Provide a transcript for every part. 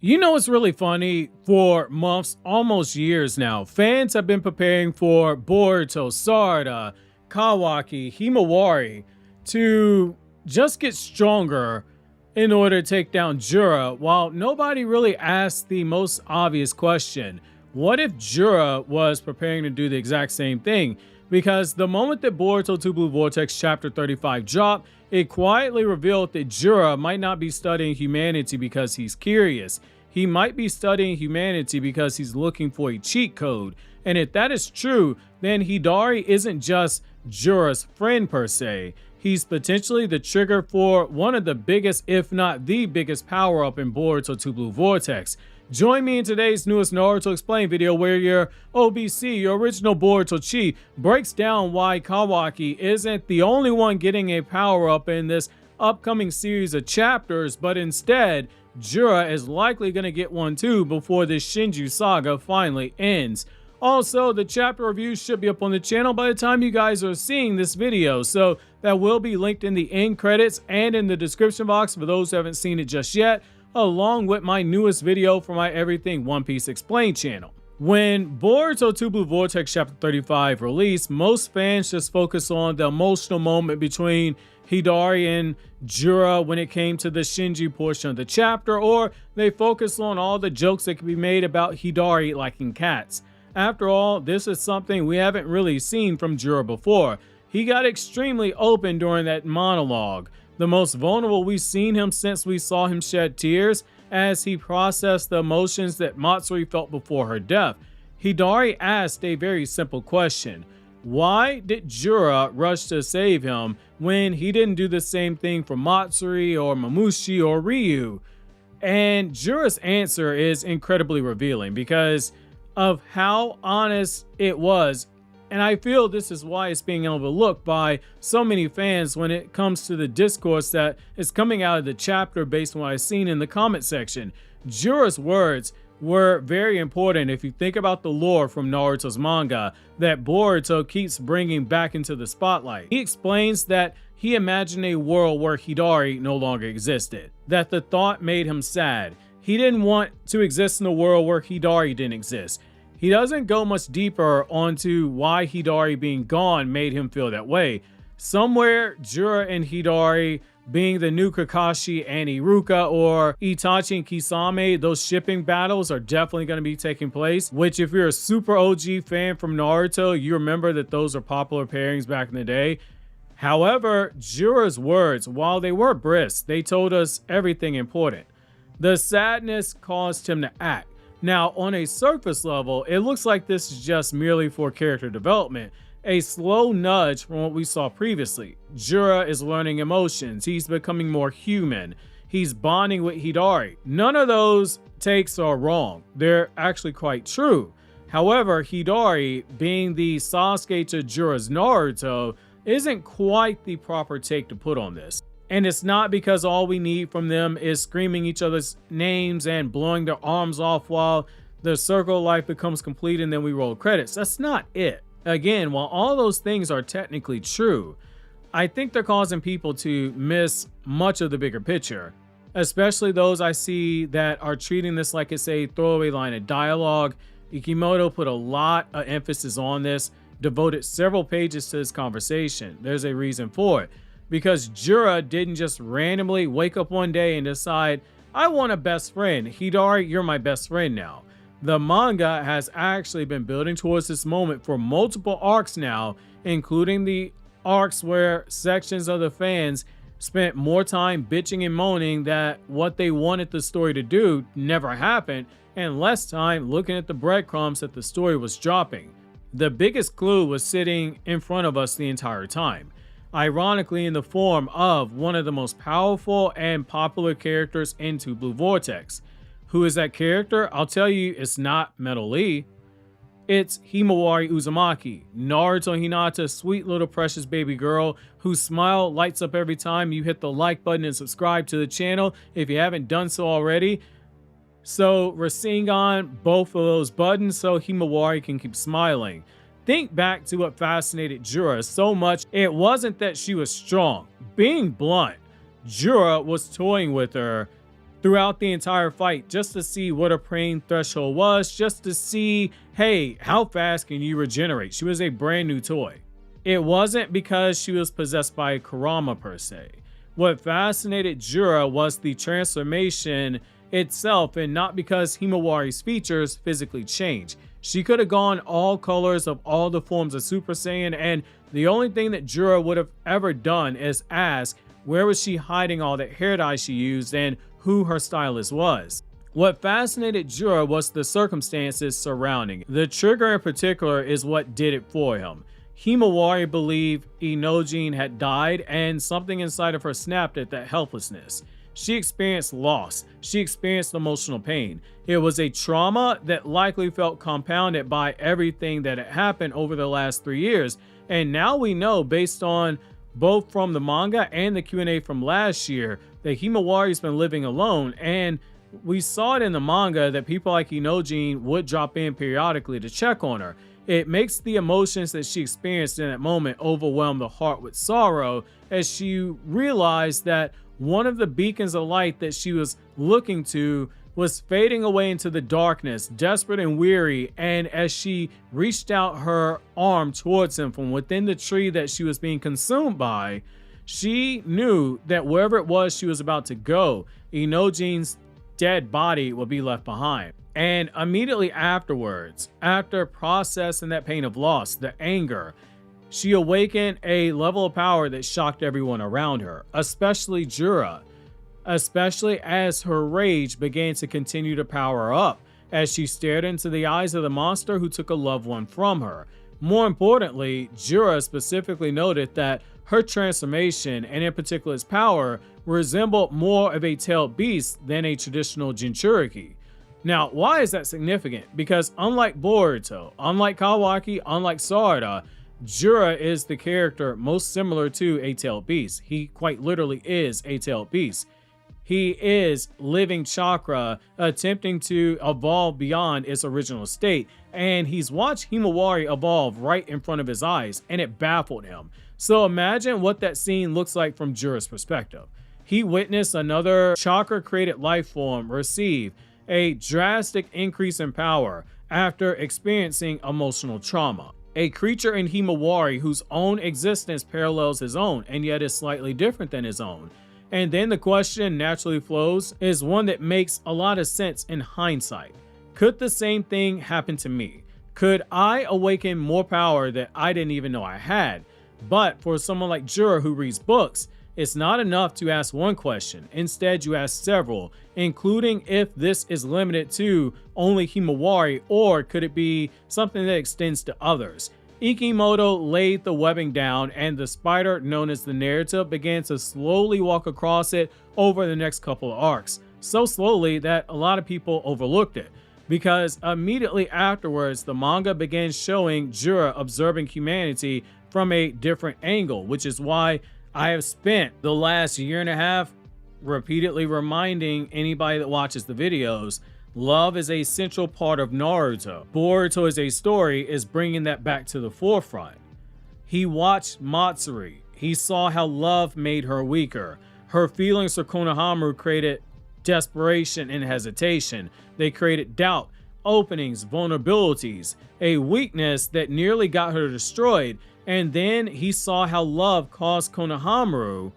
You know, it's really funny. For months, almost years now, fans have been preparing for Boruto, Sarada, Kawaki, Himawari to just get stronger in order to take down Jura, while nobody really asked the most obvious question. What if Jura was preparing to do the exact same thing? Because the moment that Boruto 2 Blue Vortex Chapter 35 dropped, it quietly revealed that Jura might not be studying humanity because he's curious. He might be studying humanity because he's looking for a cheat code. And if that is true, then Hidari isn't just Jura's friend per se. He's potentially the trigger for one of the biggest, if not the biggest, power-up in Boruto 2 Blue Vortex. Join me in today's newest Naruto Explained video where your OBC, your original Boruto Chi, breaks down why Kawaki isn't the only one getting a power-up in this upcoming series of chapters, but instead, Jura is likely going to get one too before this Shinju saga finally ends. Also, the chapter reviews should be up on the channel by the time you guys are seeing this video, so that will be linked in the end credits and in the description box for those who haven't seen it just yet, along with my newest video for my Everything One Piece Explained channel. When Boruto 2 Blue Vortex Chapter 35 released, most fans just focus on the emotional moment between Hidari and Jura when it came to the Shinji portion of the chapter, or they focus on all the jokes that can be made about Hidari liking cats. After all, this is something we haven't really seen from Jura before. He got extremely open during that monologue, the most vulnerable we've seen him since we saw him shed tears as he processed the emotions that Matsuri felt before her death. Hidari asked a very simple question. Why did Jura rush to save him when he didn't do the same thing for Matsuri or Mamushi or Ryu? And Jura's answer is incredibly revealing because of how honest it was, and I feel this is why it's being overlooked by so many fans when it comes to the discourse that is coming out of the chapter based on what I've seen in the comment section. Jura's words were very important if you think about the lore from Naruto's manga that Boruto keeps bringing back into the spotlight. He explains that he imagined a world where Hidari no longer existed, that the thought made him sad. He didn't want to exist in a world where Hidari didn't exist. He doesn't go much deeper onto why Hidari being gone made him feel that way. Somewhere, Jura and Hidari, being the new Kakashi and Iruka, or Itachi and Kisame, those shipping battles are definitely going to be taking place, which if you're a super OG fan from Naruto, you remember that those are popular pairings back in the day. However, Jura's words, while they were brisk, they told us everything important. The sadness caused him to act. Now, on a surface level, it looks like this is just merely for character development, a slow nudge from what we saw previously. Jura is learning emotions, he's becoming more human, he's bonding with Hidari. None of those takes are wrong, they're actually quite true. However, Hidari, being the Sasuke to Jura's Naruto, isn't quite the proper take to put on this. And it's not because all we need from them is screaming each other's names and blowing their arms off while the circle of life becomes complete and then we roll credits. That's not it. Again, while all those things are technically true, I think they're causing people to miss much of the bigger picture, especially those I see that are treating this like it's a throwaway line of dialogue. Ikimoto put a lot of emphasis on this, devoted several pages to this conversation. There's a reason for it. Because Jura didn't just randomly wake up one day and decide, I want a best friend. Hidari, you're my best friend now. The manga has actually been building towards this moment for multiple arcs now, including the arcs where sections of the fans spent more time bitching and moaning that what they wanted the story to do never happened, and less time looking at the breadcrumbs that the story was dropping. The biggest clue was sitting in front of us the entire time. Ironically in the form of one of the most powerful and popular characters in 2 Blue Vortex. Who is that character? I'll tell you, it's not Metal Lee. It's Himawari Uzumaki, Naruto Hinata's sweet little precious baby girl whose smile lights up every time you hit the like button and subscribe to the channel if you haven't done so already. So we're seeing on both of those buttons so Himawari can keep smiling. Think back to what fascinated Jura so much. It wasn't that she was strong. Being blunt, Jura was toying with her throughout the entire fight just to see what her pain threshold was, just to see, hey, how fast can you regenerate? She was a brand new toy. It wasn't because she was possessed by Kurama per se. What fascinated Jura was the transformation itself, and not because Himawari's features physically changed. She could have gone all colors of all the forms of Super Saiyan, and the only thing that Jura would have ever done is ask where was she hiding all that hair dye she used and who her stylist was. What fascinated Jura was the circumstances surrounding it. The trigger in particular is what did it for him. Himawari believed Inojin had died, and something inside of her snapped at that helplessness. She experienced loss. She experienced emotional pain. It was a trauma that likely felt compounded by everything that had happened over the last 3 years. And now we know, based on both from the manga and the Q&A from last year, that Himawari's been living alone. And we saw it in the manga that people like Inojin would drop in periodically to check on her. It makes the emotions that she experienced in that moment overwhelm the heart with sorrow, as she realized that one of the beacons of light that she was looking to was fading away into the darkness, desperate and weary. And as she reached out her arm towards him from within the tree that she was being consumed by, she knew that wherever it was she was about to go, Inojin's dead body would be left behind. And immediately afterwards, after processing that pain of loss, the anger, she awakened a level of power that shocked everyone around her, especially Jura, especially as her rage began to continue to power up as she stared into the eyes of the monster who took a loved one from her. More importantly, Jura specifically noted that her transformation, and in particular its power, resembled more of a tailed beast than a traditional Jinchuriki. Now, why is that significant? Because unlike Boruto, unlike Kawaki, unlike Sarada, Jura is the character most similar to a tailed beast. He quite literally is a tailed beast. He is living chakra attempting to evolve beyond its original state, and he's watched Himawari evolve right in front of his eyes, and it baffled him. So imagine what that scene looks like from Jura's perspective. He witnessed another chakra created life form receive a drastic increase in power after experiencing emotional trauma. A creature in Himawari whose own existence parallels his own and yet is slightly different than his own. And then the question naturally flows is one that makes a lot of sense in hindsight. Could the same thing happen to me? Could I awaken more power that I didn't even know I had? But for someone like Jura who reads books, it's not enough to ask one question. Instead, you ask several, including if this is limited to only Himawari, or could it be something that extends to others? Ikimoto laid the webbing down, and the spider known as the narrative began to slowly walk across it over the next couple of arcs. So slowly that a lot of people overlooked it, because immediately afterwards the manga began showing Jura observing humanity from a different angle, which is why I have spent the last year and a half repeatedly reminding anybody that watches the videos, love is a central part of Naruto. Boruto as a story is bringing that back to the forefront. He watched Matsuri. He saw how love made her weaker. Her feelings for Konoha created desperation and hesitation. They created doubt, openings, vulnerabilities, a weakness that nearly got her destroyed. And then he saw how love caused Konoha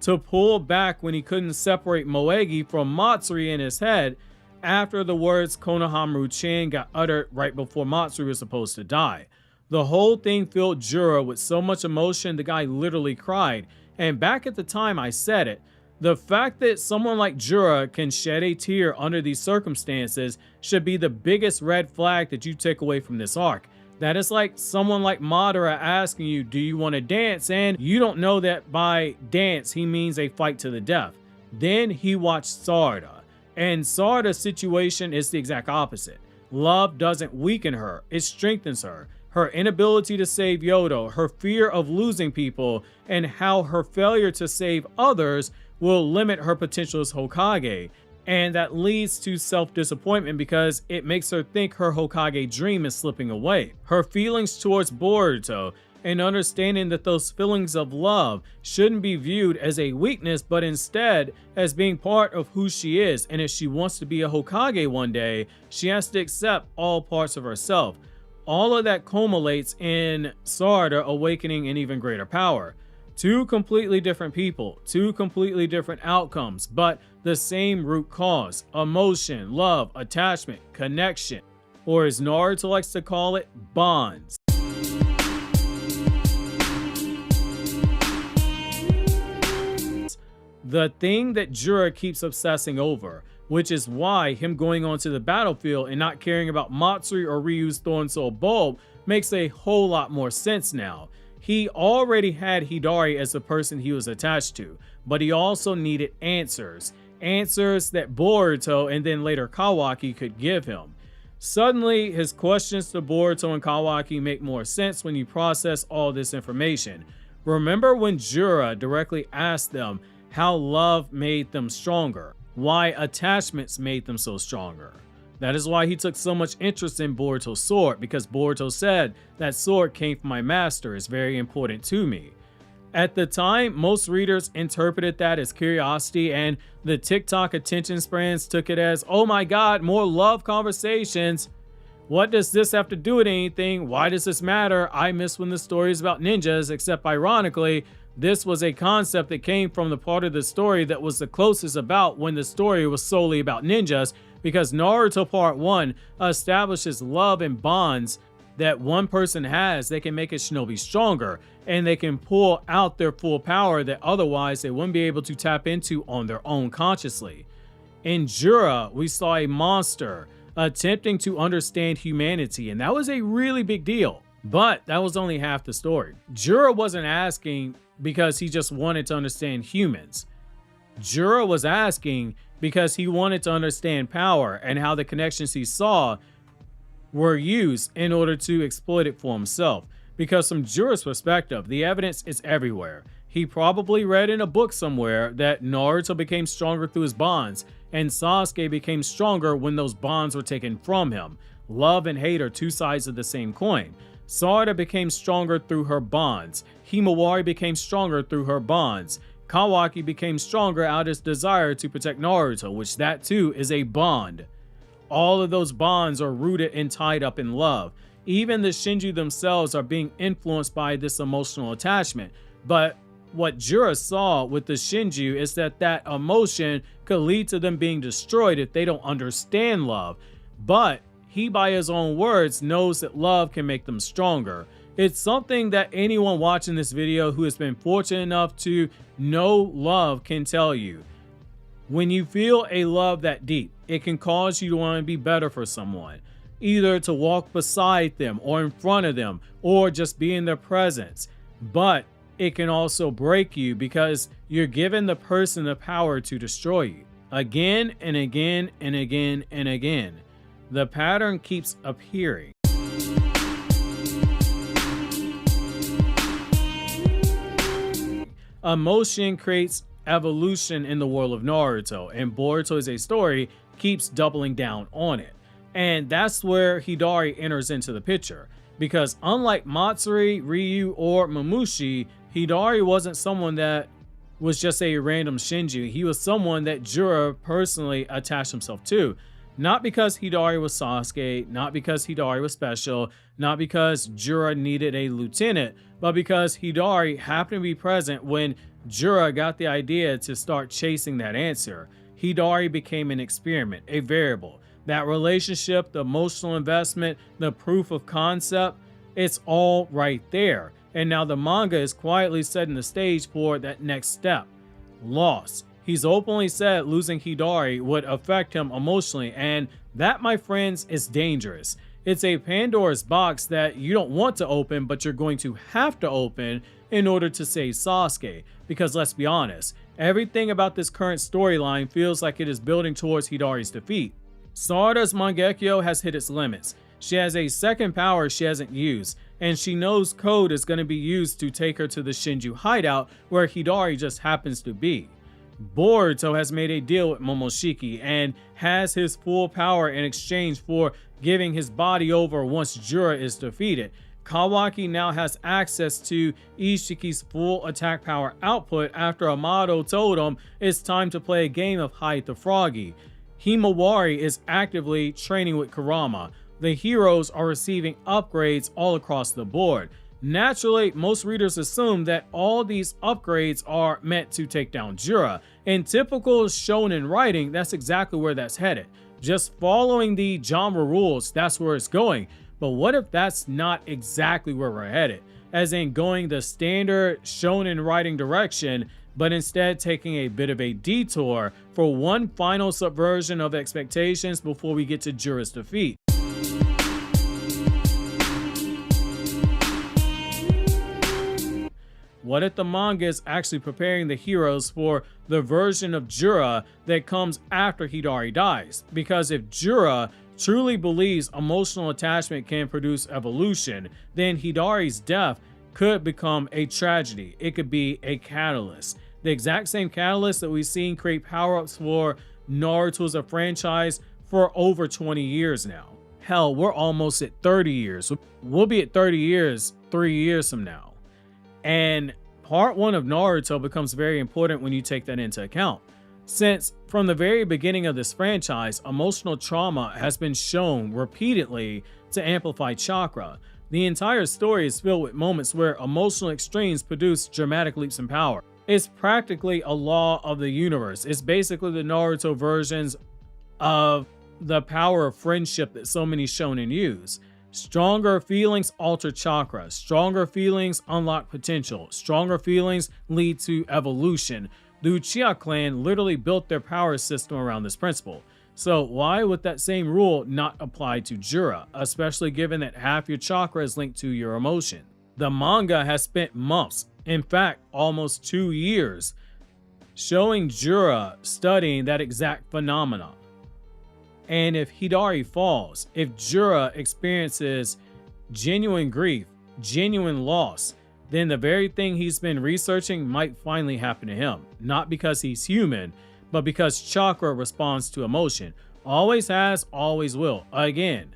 to pull back when he couldn't separate Moegi from Matsuri in his head after the words Konoha-chan got uttered right before Matsuri was supposed to die. The whole thing filled Jura with so much emotion the guy literally cried. And back at the time I said it, the fact that someone like Jura can shed a tear under these circumstances should be the biggest red flag that you take away from this arc. That is like someone like Madara asking you, do you want to dance? And you don't know that by dance, he means a fight to the death. Then he watched Sarada. And Sarada's situation is the exact opposite. Love doesn't weaken her, it strengthens her. Her inability to save Yodo, her fear of losing people, and how her failure to save others will limit her potential as Hokage. And that leads to self-disappointment because it makes her think her Hokage dream is slipping away. Her feelings towards Boruto and understanding that those feelings of love shouldn't be viewed as a weakness, but instead as being part of who she is. And if she wants to be a Hokage one day, she has to accept all parts of herself. All of that culminates in Sarada awakening an even greater power. Two completely different people, two completely different outcomes, but the same root cause: emotion, love, attachment, connection, or as Naruto likes to call it, bonds. The thing that Jura keeps obsessing over, which is why him going onto the battlefield and not caring about Matsuri or Ryu's Thorn Soul Bulb makes a whole lot more sense now. He already had Hidari as the person he was attached to, but he also needed answers. Answers that Boruto and then later Kawaki could give him. Suddenly, his questions to Boruto and Kawaki make more sense when you process all this information. Remember when Jura directly asked them how love made them stronger, why attachments made them so stronger. That is why he took so much interest in Boruto's sword, because Boruto said, "That sword came from my master, is very important to me." At the time, most readers interpreted that as curiosity, and the TikTok attention spans took it as, "Oh my god, more love conversations. What does this have to do with anything? Why does this matter? I miss when the story is about ninjas," except ironically, this was a concept that came from the part of the story that was the closest about when the story was solely about ninjas, because Naruto Part 1 establishes love and bonds that one person has. They can make a shinobi stronger, and they can pull out their full power that otherwise they wouldn't be able to tap into on their own consciously. In Jura, we saw a monster attempting to understand humanity, and that was a really big deal. But that was only half the story. Jura wasn't asking because he just wanted to understand humans. Jura was asking because he wanted to understand power and how the connections he saw were used in order to exploit it for himself. Because from Jura's perspective, the evidence is everywhere. He probably read in a book somewhere that Naruto became stronger through his bonds, and Sasuke became stronger when those bonds were taken from him. Love and hate are two sides of the same coin. Sarada became stronger through her bonds. Himawari became stronger through her bonds. Kawaki became stronger out of his desire to protect Naruto, which that too is a bond. All of those bonds are rooted and tied up in love. Even the Shinju themselves are being influenced by this emotional attachment. But what Jura saw with the Shinju is that that emotion could lead to them being destroyed if they don't understand love. But he, by his own words, knows that love can make them stronger. It's something that anyone watching this video who has been fortunate enough to know love can tell you. When you feel a love that deep, it can cause you to want to be better for someone. Either to walk beside them or in front of them or just be in their presence. But it can also break you because you're giving the person the power to destroy you. Again and again and again and again. The pattern keeps appearing. Emotion creates evolution in the world of Naruto, and Boruto is a story keeps doubling down on it. And that's where Hidari enters into the picture. Because unlike Matsuri, Ryu, or Mamushi, Hidari wasn't someone that was just a random Shinju. He was someone that Jura personally attached himself to. Not because Hidari was Sasuke, not because Hidari was special, not because Jura needed a lieutenant, but because Hidari happened to be present when Jura got the idea to start chasing that answer. Hidari became an experiment, a variable. That relationship, the emotional investment, the proof of concept, it's all right there. And now the manga is quietly setting the stage for that next step. Loss. He's openly said losing Hidari would affect him emotionally, and that, my friends, is dangerous. It's a Pandora's box that you don't want to open, but you're going to have to open in order to save Sasuke. Because let's be honest, everything about this current storyline feels like it is building towards Hidari's defeat. Sarada's Mangekyo has hit its limits. She has a second power she hasn't used, and she knows code is going to be used to take her to the Shinju hideout where Hidari just happens to be. Boruto has made a deal with Momoshiki and has his full power in exchange for giving his body over once Jura is defeated. Kawaki now has access to Ishiki's full attack power output after Amado told him it's time to play a game of hide the froggy. Himawari is actively training with Kurama. The heroes are receiving upgrades all across the board. Naturally, most readers assume that all these upgrades are meant to take down Jura. In typical shonen writing, that's exactly where that's headed. Just following the genre rules, that's where it's going. But what if that's not exactly where we're headed? As in going the standard shonen writing direction, but instead taking a bit of a detour for one final subversion of expectations before we get to Jura's defeat. What if the manga is actually preparing the heroes for the version of Jura that comes after Hidari dies? Because if Jura truly believes emotional attachment can produce evolution, then Hidari's death could become a tragedy. It could be a catalyst. The exact same catalyst that we've seen create power-ups for Naruto as a franchise for over 20 years now. Hell, we're almost at 30 years. We'll be at 30 years 3 years from now. And part 1 of Naruto becomes very important when you take that into account. Since from the very beginning of this franchise, emotional trauma has been shown repeatedly to amplify chakra. The entire story is filled with moments where emotional extremes produce dramatic leaps in power. It's practically a law of the universe. It's basically the Naruto versions of the power of friendship that so many shonen use. Stronger feelings alter chakra. Stronger feelings unlock potential. Stronger feelings lead to evolution. The Uchiha clan literally built their power system around this principle. So why would that same rule not apply to Jura, especially given that half your chakra is linked to your emotion? The manga has spent months, in fact almost 2 years, showing Jura studying that exact phenomenon. And if Hidari falls, if Jura experiences genuine grief, genuine loss, then the very thing he's been researching might finally happen to him. Not because he's human, but because chakra responds to emotion. Always has, always will. Again,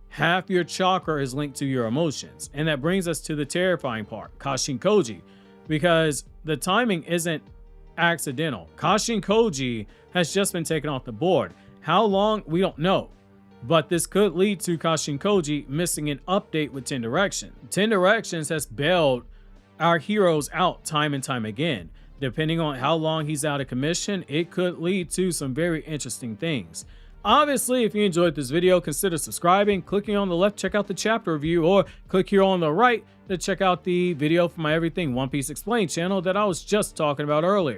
half your chakra is linked to your emotions. And that brings us to the terrifying part, Kashin Koji, because the timing isn't accidental. Kashin Koji has just been taken off the board. How long? We don't know. But this could lead to Kashin Koji missing an update with 10 Directions. 10 Directions has bailed our heroes out time and time again. Depending on how long he's out of commission, it could lead to some very interesting things. Obviously, if you enjoyed this video, consider subscribing, clicking on the left, check out the chapter review, or click here on the right to check out the video for my Everything One Piece Explained channel that I was just talking about earlier.